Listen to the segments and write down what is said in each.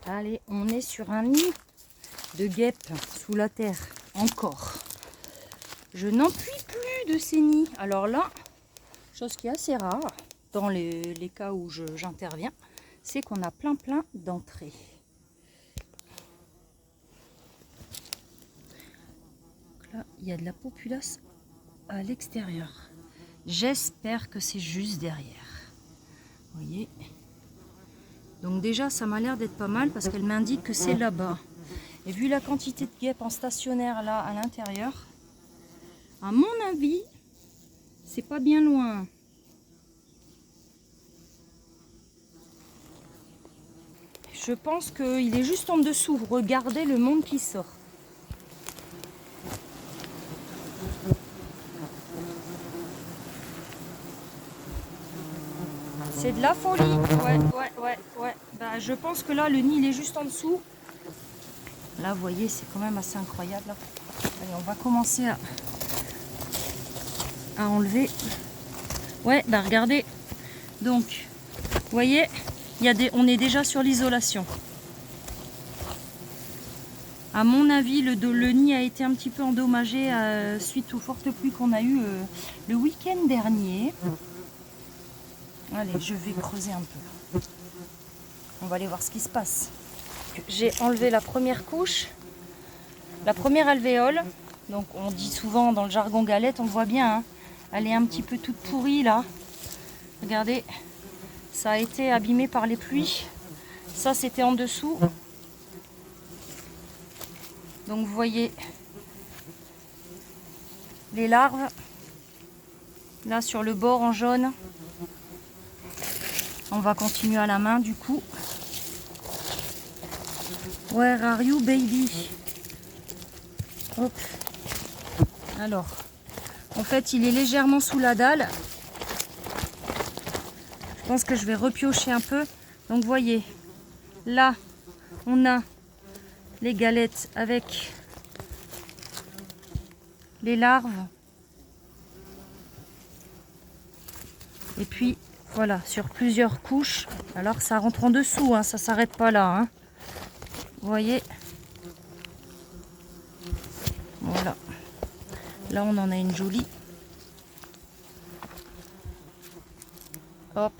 Allez, on est sur un nid de guêpes sous la terre, encore. Je n'en puis plus de ces nids. Alors là, chose qui est assez rare dans les cas où j'interviens, c'est qu'on a plein d'entrées. Là, il y a de la populace à l'extérieur. J'espère que c'est juste derrière. Vous voyez? Donc déjà, ça m'a l'air d'être pas mal parce qu'elle m'indique que c'est là-bas. Et vu la quantité de guêpes en stationnaire là à l'intérieur, à mon avis, c'est pas bien loin. Je pense qu'il est juste en dessous. Regardez le monde qui sort. C'est de la folie. Ouais. Bah, je pense que là, le nid, il est juste en dessous. Là, vous voyez, c'est quand même assez incroyable. Là. Allez, on va commencer à enlever. Ouais, bah regardez. Donc, vous voyez, on est déjà sur l'isolation. À mon avis, le nid a été un petit peu endommagé suite aux fortes pluies qu'on a eues le week-end dernier. Allez, je vais creuser un peu. On va aller voir ce qui se passe. J'ai enlevé la première couche, la première alvéole. Donc on dit souvent dans le jargon galette, on le voit bien. Hein, elle est un petit peu toute pourrie là. Regardez, ça a été abîmé par les pluies. Ça c'était en dessous. Donc vous voyez les larves. Là sur le bord en jaune. On va continuer à la main du coup. Where are you baby? Hop. Alors, en fait il est légèrement sous la dalle. Je pense que je vais repiocher un peu. Donc vous voyez, là on a les galettes avec les larves. Et puis voilà, sur plusieurs couches. Alors ça rentre en dessous, hein, ça s'arrête pas là. Hein. Vous voyez? Voilà. Là on en a une jolie. Hop.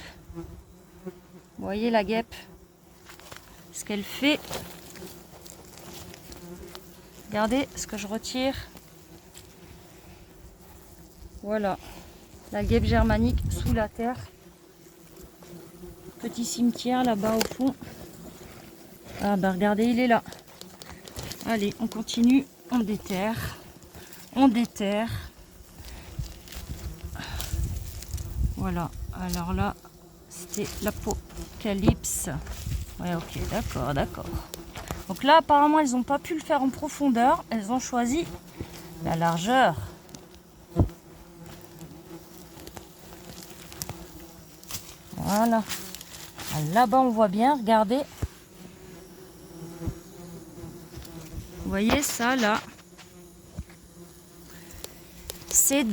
Vous voyez la guêpe? Ce qu'elle fait. Regardez ce que je retire. Voilà. La guêpe germanique sous la terre. Petit cimetière là-bas au fond. Ah bah regardez, il est là. Allez, on continue. On déterre. On déterre. Voilà. Alors là, c'était l'apocalypse. Ouais, ok, d'accord. Donc là, apparemment, elles n'ont pas pu le faire en profondeur. Elles ont choisi la largeur. Voilà. Là-bas, on voit bien, regardez. Vous voyez ça, là? C'est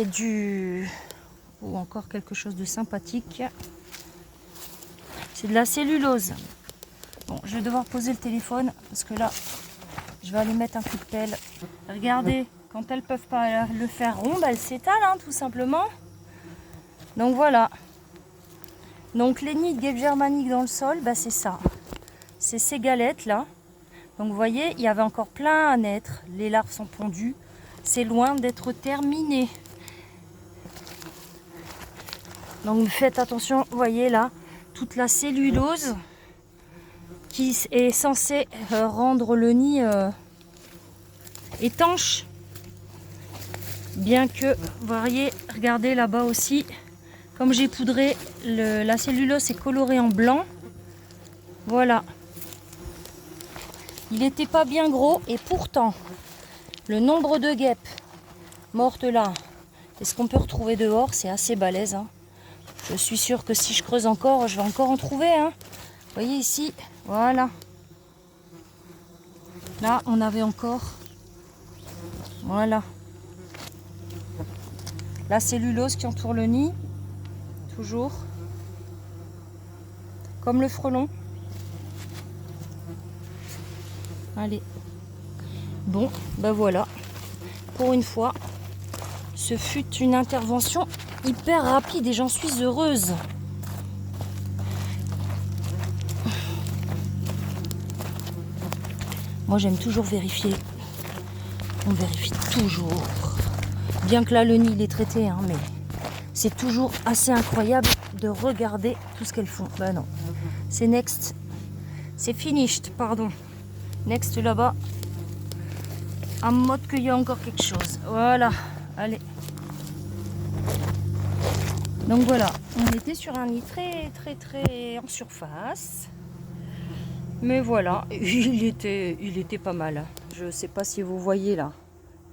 du... Ou encore quelque chose de sympathique. C'est de la cellulose. Bon, je vais devoir poser le téléphone parce que là, je vais aller mettre un coup de pelle. Regardez, quand elles ne peuvent pas le faire rond, elles s'étalent, hein, tout simplement. Donc voilà. Donc les nids de guêpes germaniques dans le sol, bah, c'est ça. C'est ces galettes là. Donc vous voyez, il y avait encore plein à naître. Les larves sont pondues. C'est loin d'être terminé. Donc faites attention, vous voyez là, toute la cellulose qui est censée rendre le nid étanche. Bien que, vous voyez, regardez là-bas aussi, comme j'ai poudré, la cellulose est colorée en blanc. Voilà. Il n'était pas bien gros et pourtant, le nombre de guêpes mortes là, et ce qu'on peut retrouver dehors, c'est assez balèze. Hein. Je suis sûre que si je creuse encore, je vais encore en trouver. Hein. Vous voyez ici, voilà. Là, on avait encore, voilà, la cellulose qui entoure le nid, toujours, comme le frelon. Allez. Bon, ben voilà. Pour une fois, ce fut une intervention hyper rapide et j'en suis heureuse. Moi, j'aime toujours vérifier. On vérifie toujours. Bien que là, le nid, il est traité, hein, mais c'est toujours assez incroyable de regarder tout ce qu'elles font. Ben non, c'est next. C'est finished, pardon. Next là-bas. En mode qu'il y a encore quelque chose. Voilà, allez. Donc voilà, on était sur un nid très en surface. Mais voilà, il était pas mal. Je sais pas si vous voyez là,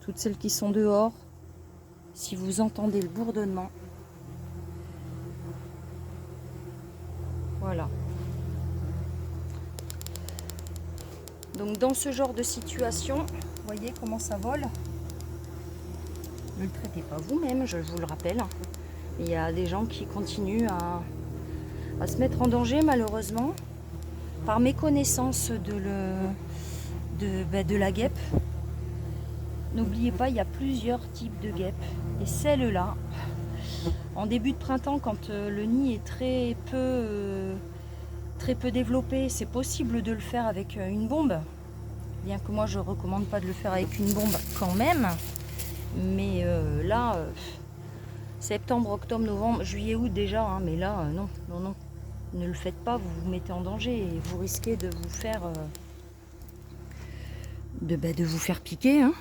toutes celles qui sont dehors, si vous entendez le bourdonnement. Voilà. Donc dans ce genre de situation, vous voyez comment ça vole. Ne le traitez pas vous-même, je vous le rappelle. Il y a des gens qui continuent à se mettre en danger malheureusement par méconnaissance de la guêpe. N'oubliez pas, il y a plusieurs types de guêpes. Et celle-là, en début de printemps, quand le nid est très peu développé, c'est possible de le faire avec une bombe. Bien que moi, je ne recommande pas de le faire avec une bombe quand même. Mais là, septembre, octobre, novembre, juillet, août déjà. Hein, mais là, non. Ne le faites pas, vous vous mettez en danger et vous risquez de vous faire, de vous faire piquer. Hein.